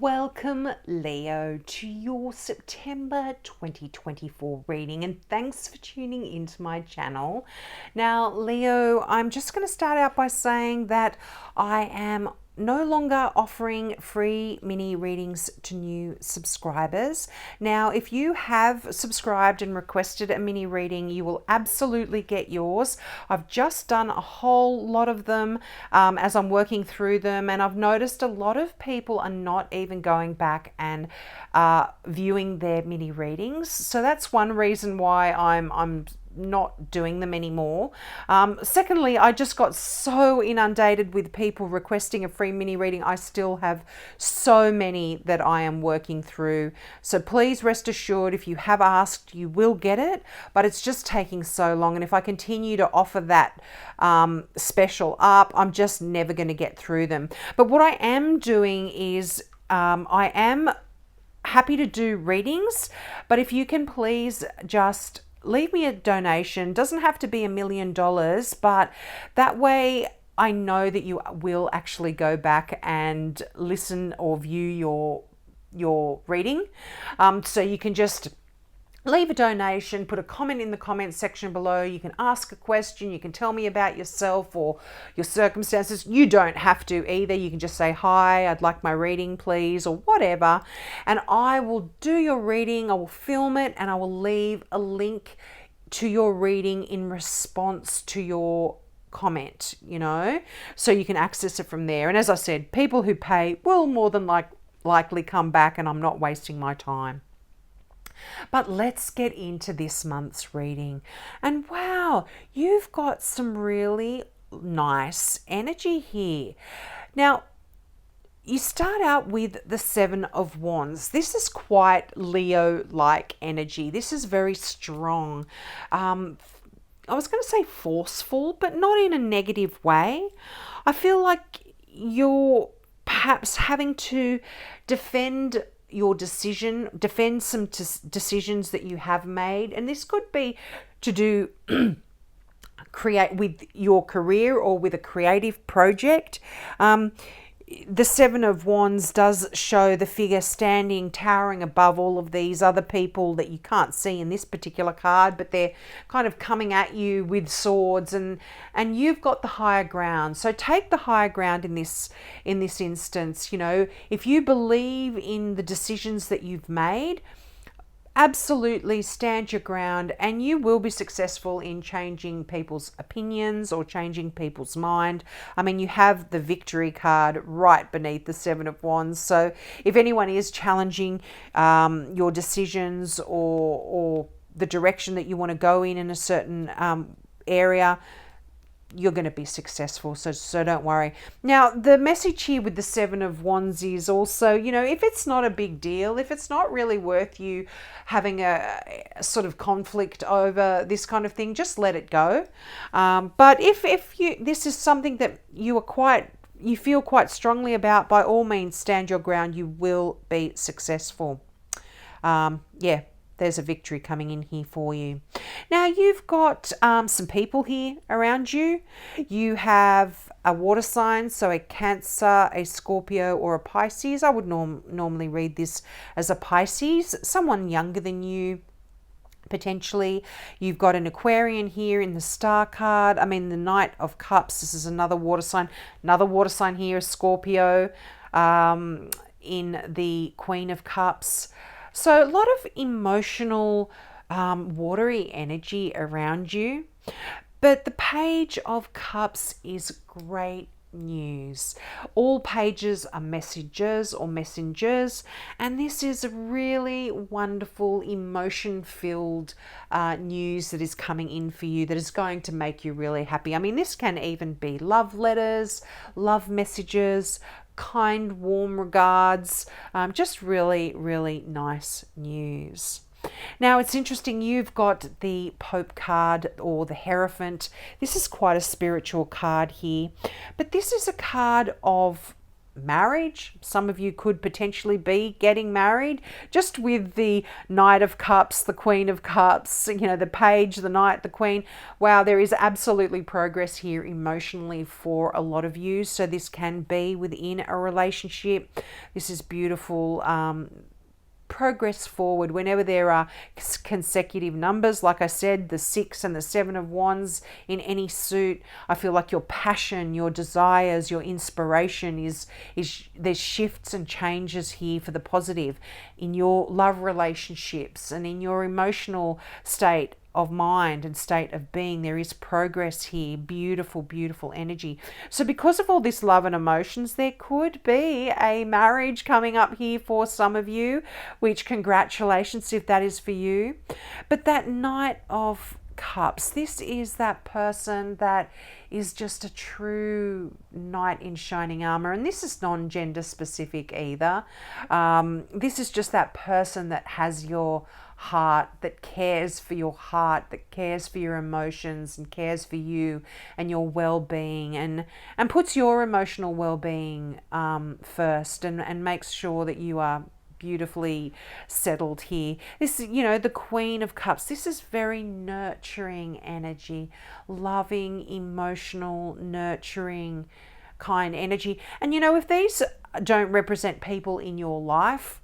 Welcome, Leo, to your September 2024 reading, and thanks for tuning into my channel. Now, Leo, I'm just going to start out by saying that I am no longer offering free mini readings to new subscribers. Now, if you have subscribed and requested a mini reading, you will absolutely get yours. I've just done a whole lot of them as I'm working through them, and I've noticed a lot of people are not even going back and viewing their mini readings. So that's one reason why I'm not doing them anymore. Secondly, I just got so inundated with people requesting a free mini reading. I still have so many that I am working through. So please rest assured, if you have asked, you will get it, but it's just taking so long. And if I continue to offer that special up, I'm just never going to get through them. But what I am doing is I am happy to do readings, but if you can please just leave me a donation. Doesn't have to be $1 million, but that way I know that you will actually go back and listen or view your reading. So you can just leave a donation, put a comment in the comment section below. You can ask a question, you can tell me about yourself or your circumstances. You don't have to either. You can just say, hi, I'd like my reading, please, or whatever. And I will do your reading, I will film it, and I will leave a link to your reading in response to your comment, so you can access it from there. And as I said, people who pay will more than likely come back, and I'm not wasting my time. But let's get into this month's reading. And wow, you've got some really nice energy here. Now, you start out with the Seven of Wands. This is quite Leo-like energy. This is very strong. I was going to say forceful, but not in a negative way. I feel like you're perhaps having to defend some decisions that you have made, and this could be to do create with your career or with a creative project. The Seven of Wands does show the figure standing, towering above all of these other people that you can't see in this particular card, but they're kind of coming at you with swords, and you've got the higher ground. So take the higher ground in this instance. If you believe in the decisions that you've made, absolutely stand your ground, and you will be successful in changing people's opinions or changing people's mind. I mean, you have the victory card right beneath the Seven of Wands. So if anyone is challenging your decisions or the direction that you want to go in a certain area, you're going to be successful. So don't worry. Now, the message here with the Seven of Wands is also, if it's not a big deal, if it's not really worth you having a sort of conflict over this kind of thing, just let it go. But if this is something that you feel quite strongly about, by all means, stand your ground. You will be successful. There's a victory coming in here for you. Now, you've got some people here around you. You have a water sign, so a Cancer, a Scorpio, or a Pisces. I would normally read this as a Pisces, someone younger than you, potentially. You've got an Aquarian here in the Star card. I mean, the Knight of Cups, this is another water sign. Another water sign here, a Scorpio, in the Queen of Cups. So a lot of emotional, watery energy around you. But the Page of Cups is great news. All pages are messages or messengers, and this is a really wonderful, emotion-filled news that is coming in for you that is going to make you really happy. I mean, this can even be love letters, love messages, kind, warm regards, just really, really nice news. Now, it's interesting, you've got the Pope card or the Hierophant. This is quite a spiritual card here, but this is a card of marriage. Some of you could potentially be getting married, just with the Knight of Cups, the Queen of Cups, the Page, the Knight, the Queen. Wow, there is absolutely progress here emotionally for a lot of you. So this can be within a relationship. This is beautiful. Progress forward whenever there are consecutive numbers, like I said, the 6 and the 7 of Wands in any suit. I feel like your passion, your desires, your inspiration is there's shifts and changes here for the positive in your love relationships and in your emotional state of mind and state of being. There is progress here. Beautiful, beautiful energy. So because of all this love and emotions, there could be a marriage coming up here for some of you, which congratulations if that is for you. But that Knight of Cups, this is that person that is just a true knight in shining armor, and this is non-gender specific either. This is just that person that has your heart, that cares for your heart, that cares for your emotions and cares for you and your well-being, and puts your emotional well-being first, and makes sure that you are beautifully settled here. This is, the Queen of Cups. This is very nurturing energy, loving, emotional, nurturing kind energy. And if these don't represent people in your life,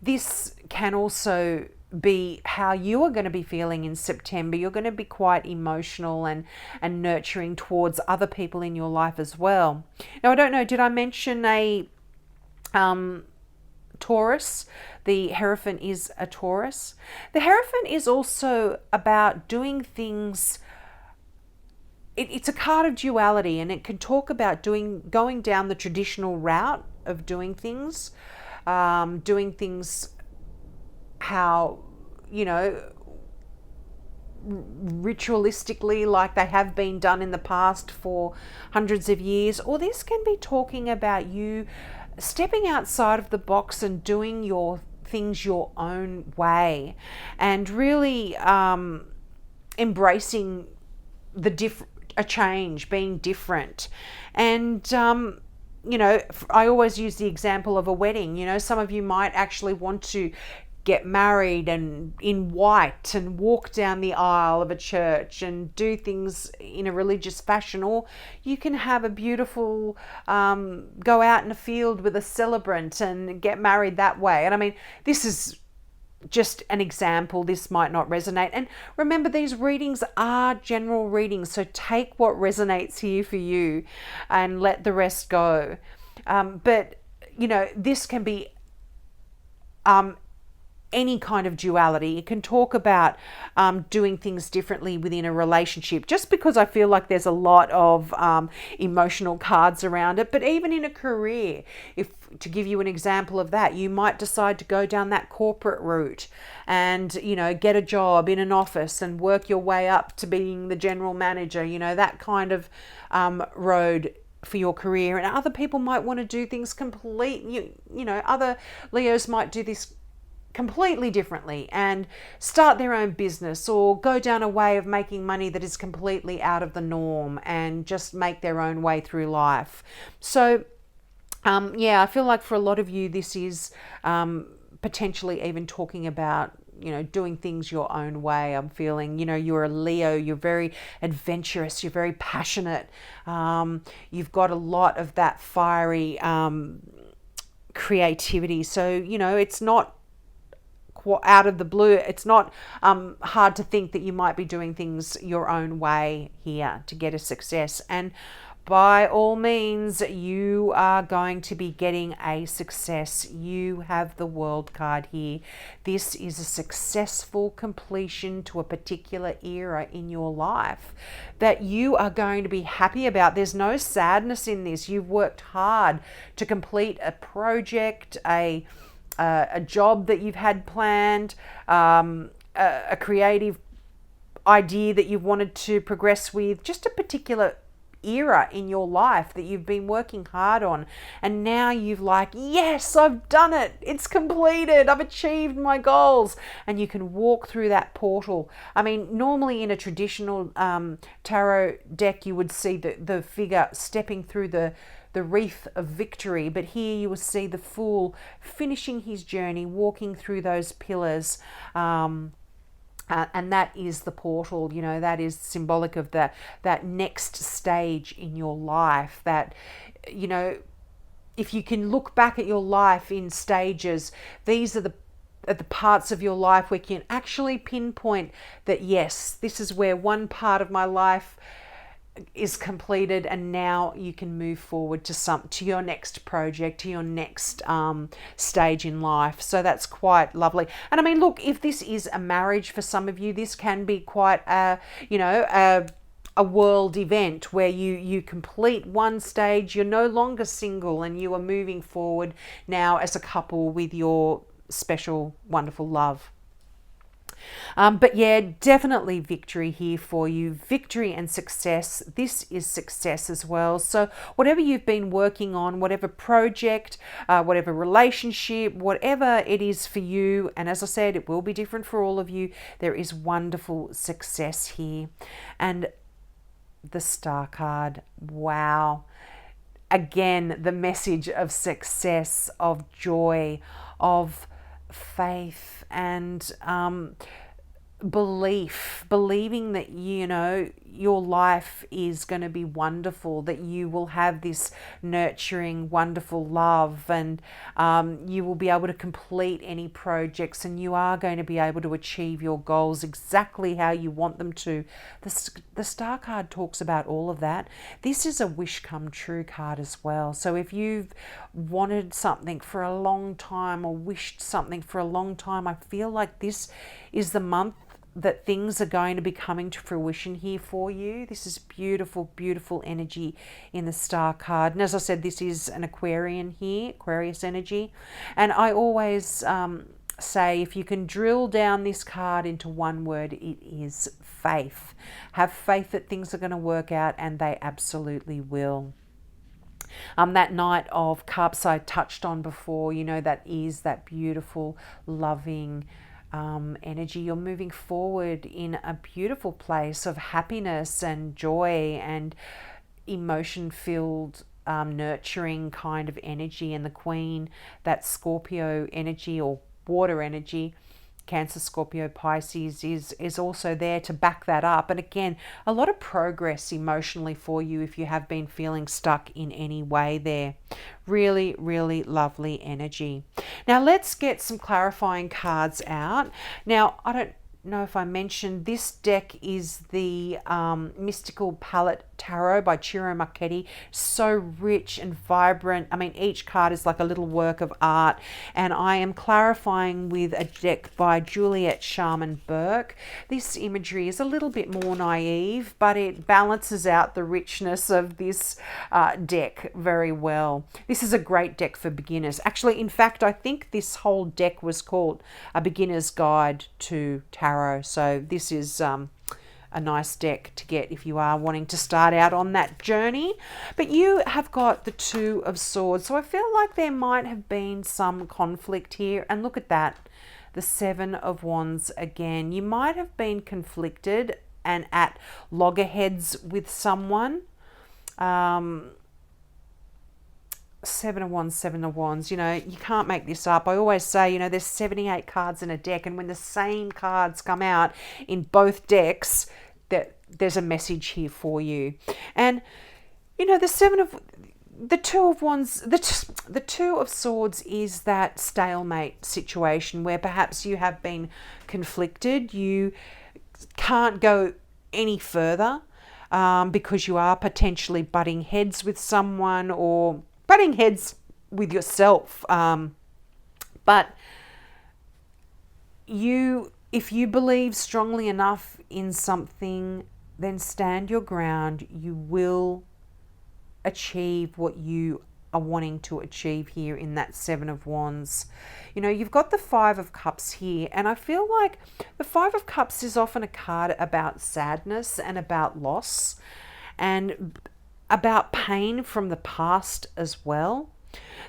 this can also be how you are going to be feeling in September. You're going to be quite emotional and nurturing towards other people in your life as well. Now, I don't know, did I mention a Taurus? The Hierophant is a Taurus. The Hierophant is also about doing things. It's a card of duality, and it can talk about going down the traditional route of doing things how, ritualistically, like they have been done in the past for hundreds of years. Or this can be talking about you stepping outside of the box and doing your things your own way, and really embracing a change, being different. And I always use the example of a wedding. Some of you might actually want to get married and in white and walk down the aisle of a church and do things in a religious fashion, or you can have a beautiful go out in a field with a celebrant and get married that way. And I mean, this is just an example. This might not resonate, and remember, these readings are general readings, so take what resonates here for you and let the rest go. But this can be any kind of duality. It can talk about doing things differently within a relationship, just because I feel like there's a lot of emotional cards around it. But even in a career, to give you an example of that, you might decide to go down that corporate route and get a job in an office and work your way up to being the general manager, that kind of road for your career. And other people might want to do things other Leos might do this completely differently and start their own business, or go down a way of making money that is completely out of the norm and just make their own way through life. So I feel like for a lot of you, this is potentially even talking about doing things your own way. I'm feeling, you're a Leo, you're very adventurous, you're very passionate, you've got a lot of that fiery creativity. So it's not out of the blue. It's not hard to think that you might be doing things your own way here to get a success. And by all means, you are going to be getting a success. You have the World card here. This is a successful completion to a particular era in your life that you are going to be happy about. There's no sadness in this. You've worked hard to complete a project, a job that you've had planned, a creative idea that you've wanted to progress with, just a particular era in your life that you've been working hard on, and now you've yes, I've done it, it's completed, I've achieved my goals, and you can walk through that portal. I mean, normally in a traditional tarot deck, you would see the figure stepping through the the wreath of victory. But here you will see the Fool finishing his journey, walking through those pillars. And that is the portal, you know, that is symbolic of that next stage in your life. That, you know, if you can look back at your life in stages, these are the parts of your life where you can actually pinpoint that, yes, this is where one part of my life is completed, and now you can move forward to your next project, to your next stage in life. So that's quite lovely. And I mean, look, if this is a marriage for some of you, this can be quite a world event where you complete one stage. You're no longer single, and you are moving forward now as a couple with your special, wonderful love. But yeah, definitely victory here for you. Victory and success. This is success as well. So whatever you've been working on, whatever project, whatever relationship, whatever it is for you, and as I said, it will be different for all of you, there is wonderful success here. And the Star card, wow. Again, the message of success, of joy, of faith, and believing that, you know, your life is going to be wonderful, that you will have this nurturing, wonderful love, and you will be able to complete any projects, and you are going to be able to achieve your goals exactly how you want them to. The Star card talks about all of that. This is a wish come true card as well. So if you've wanted something for a long time or wished something for a long time, I feel like this is the month that things are going to be coming to fruition here for you. This is beautiful, beautiful energy in the Star card. And as I said, this is an Aquarian here, Aquarius energy. And I always say, if you can drill down this card into one word, it is faith. Have faith that things are going to work out, and they absolutely will. That Knight of Cups I touched on before, you know, that is that beautiful, loving energy. You're moving forward in a beautiful place of happiness and joy and emotion-filled, nurturing kind of energy. And the Queen, that Scorpio energy or water energy, Cancer, Scorpio, Pisces, is also there to back that up. And again, a lot of progress emotionally for you if you have been feeling stuck in any way there. Really, really lovely energy. Now let's get some clarifying cards out. Now, I don't know if I mentioned, this deck is the Mystical Palette Tarot by Ciro Marchetti. So rich and vibrant. I mean, each card is like a little work of art. And I am clarifying with a deck by Juliet Sharman Burke. This imagery is a little bit more naive, but it balances out the richness of this deck very well. This is a great deck for beginners. Actually, in fact, I think this whole deck was called A Beginner's Guide to Tarot. So this is a nice deck to get if you are wanting to start out on that journey. But you have got the Two of Swords. So I feel like there might have been some conflict here. And look at that, the Seven of Wands again. You might have been conflicted and at loggerheads with someone. Seven of Wands, you know, you can't make this up. I always say, you know, there's 78 cards in a deck, and when the same cards come out in both decks, that there's a message here for you. And, you know, the Two of Wands, the Two of Swords is that stalemate situation where perhaps you have been conflicted. You can't go any further because you are potentially butting heads with someone or butting heads with yourself. But if you believe strongly enough in something, then stand your ground. You will achieve what you are wanting to achieve here in that Seven of Wands. You know, you've got the Five of Cups here, and I feel like the Five of Cups is often a card about sadness and about loss and about pain from the past as well.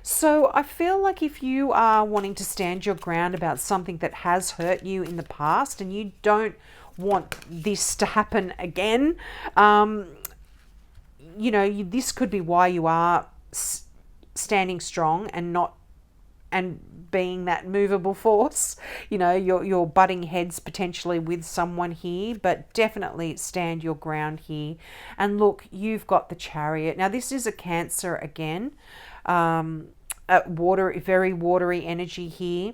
So I feel like if you are wanting to stand your ground about something that has hurt you in the past and you don't want this to happen again, you know, this could be why you are standing strong and not and being that movable force. You know, you're butting heads potentially with someone here, but definitely stand your ground here. And look, you've got the Chariot. Now this is a Cancer again, very watery energy here.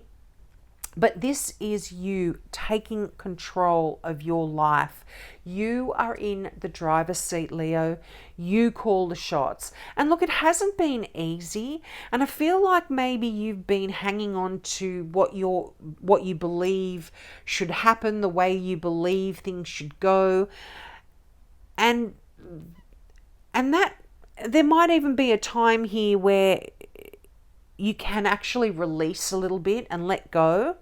But this is you taking control of your life. You are in the driver's seat, Leo. You call the shots. And look, it hasn't been easy. And I feel like maybe you've been hanging on to what you believe should happen, the way you believe things should go. And that there might even be a time here where you can actually release a little bit and let go,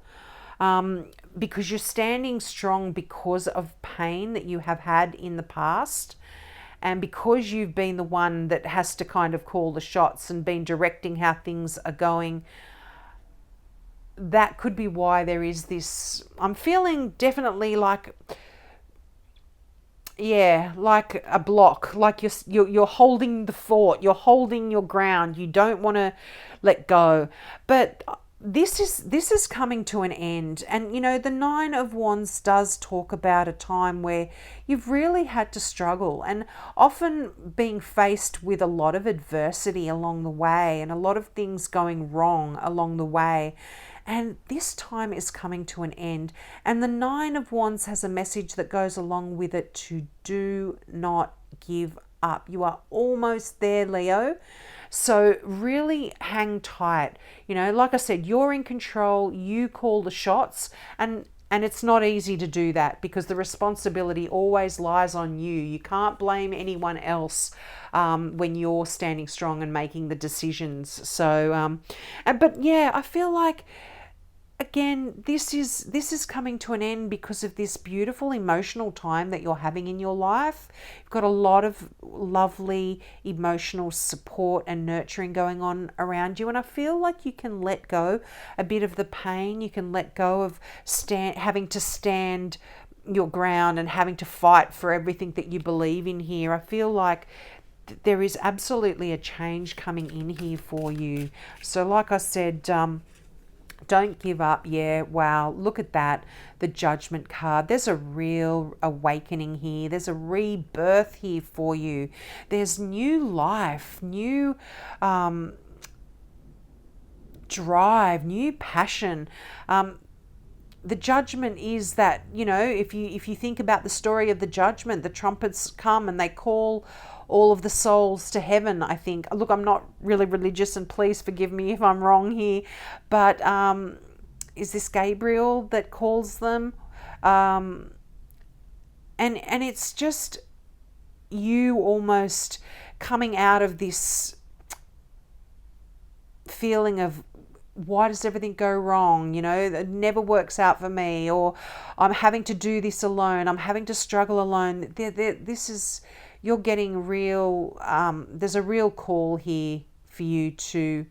because you're standing strong because of pain that you have had in the past, and because you've been the one that has to kind of call the shots and been directing how things are going. That could be why there is this, I'm feeling definitely like, yeah, like a block, like you're holding the fort, you're holding your ground, you don't want to let go. But this is coming to an end. And you know, the Nine of Wands does talk about a time where you've really had to struggle and often being faced with a lot of adversity along the way and a lot of things going wrong along the way. And this time is coming to an end. And the Nine of Wands has a message that goes along with it to do not give up. You are almost there, Leo. So really hang tight. You know, like I said, you're in control. You call the shots. And it's not easy to do that because the responsibility always lies on you. You can't blame anyone else when you're standing strong and making the decisions. So, but yeah, I feel like, again, this is coming to an end because of this beautiful emotional time that you're having in your life. You've got a lot of lovely emotional support and nurturing going on around you, and I feel like you can let go a bit of the pain. You can let go of having to stand your ground and having to fight for everything that you believe in here. I feel like there is absolutely a change coming in here for you. So like I said, don't give up. Yeah, wow, look at that. The Judgment card. There's a real awakening here. There's a rebirth here for you. There's new life, new drive, new passion. The Judgment is that, you know, if you think about the story of the Judgment, the trumpets come and they call all of the souls to heaven, I think. Look, I'm not really religious, and please forgive me if I'm wrong here, but is this Gabriel that calls them? And it's just you almost coming out of this feeling of, why does everything go wrong? You know, it never works out for me, or I'm having to do this alone. I'm having to struggle alone. You're getting real, there's a real call here for you to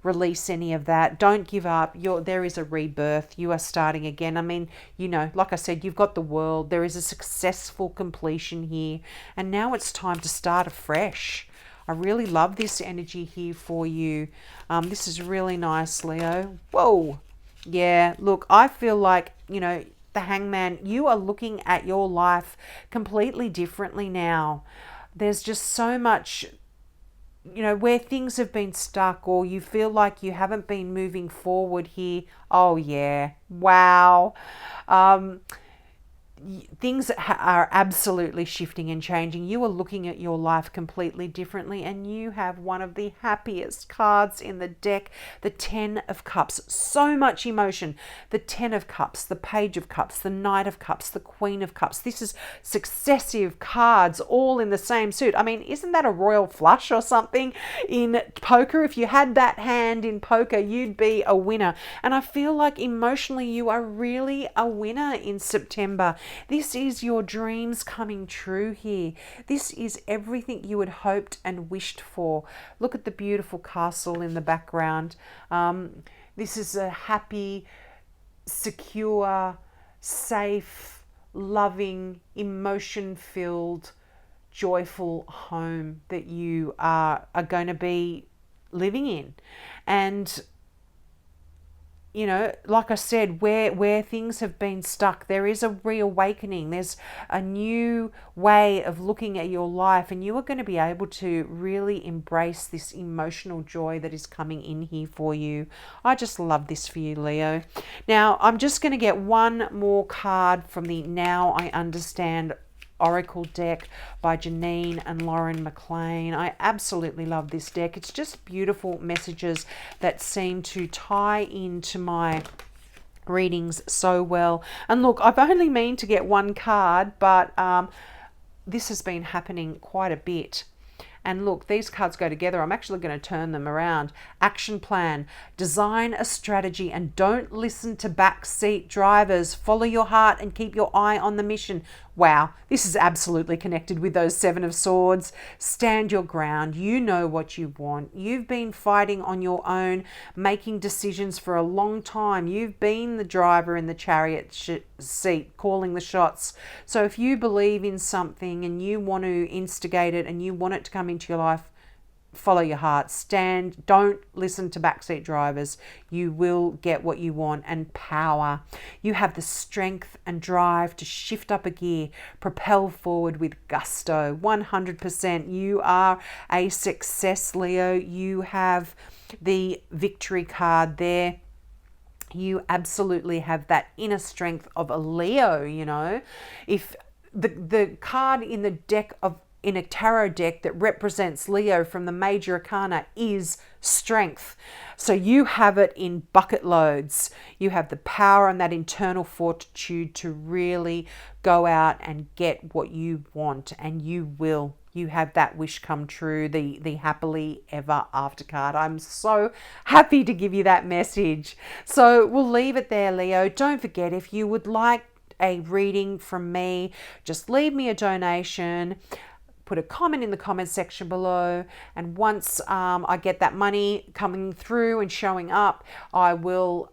release any of that. Don't give up. There is a rebirth. You are starting again. I mean, you know, like I said, you've got the world. There is a successful completion here. And now it's time to start afresh. I really love this energy here for you. This is really nice, Leo. Whoa. Yeah, look, I feel like, you know, the Hangman, you are looking at your life completely differently now. There's just so much, you know, where things have been stuck or you feel like you haven't been moving forward here. Oh, yeah. Wow. Things are absolutely shifting and changing. You are looking at your life completely differently, and you have one of the happiest cards in the deck, the Ten of Cups. So much emotion. The Ten of Cups, the Page of Cups, the Knight of Cups, the Queen of Cups. This is successive cards all in the same suit. I mean, isn't that a royal flush or something in poker? If you had that hand in poker, you'd be a winner. And I feel like emotionally you are really a winner in September. This is your dreams coming true here. This is everything you had hoped and wished for. Look at the beautiful castle in the background. This is a happy, secure, safe, loving, emotion-filled, joyful home that you are going to be living in. And you know, like I said, where things have been stuck, there is a reawakening. There's a new way of looking at your life, and you are going to be able to really embrace this emotional joy that is coming in here for you. I just love this for you, Leo. Now, I'm just going to get one more card from the Now I Understand Oracle deck by Janine and Lauren McLean. I absolutely love this deck. It's just beautiful messages that seem to tie into my readings so well. And look, I've only meant to get one card, but this has been happening quite a bit. And look, these cards go together. I'm actually going to turn them around. Action plan. Design a strategy and don't listen to backseat drivers. Follow your heart and keep your eye on the mission. Wow, this is absolutely connected with those Seven of Swords. Stand your ground. You know what you want. You've been fighting on your own, making decisions for a long time. You've been the driver in the chariot seat, calling the shots. So if you believe in something and you want to instigate it and you want it to come into your life, follow your heart. Stand. Don't listen to backseat drivers. You will get what you want. And power. You have the strength and drive to shift up a gear, propel forward with gusto. 100%. You are a success, Leo. You have the victory card there. You absolutely have that inner strength of a Leo, you know. If the card in the deck of in a tarot deck that represents Leo from the major arcana is strength. So you have it in bucket loads. You have the power and that internal fortitude to really go out and get what you want, and you will. You have that wish come true, the happily ever after card. I'm so happy to give you that message. So we'll leave it there, Leo. Don't forget, if you would like a reading from me, just leave me a donation. Put a comment in the comment section below, and once I get that money coming through and showing up, I will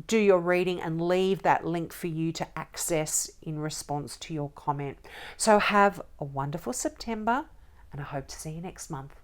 do your reading and leave that link for you to access in response to your comment. So have a wonderful September, and I hope to see you next month.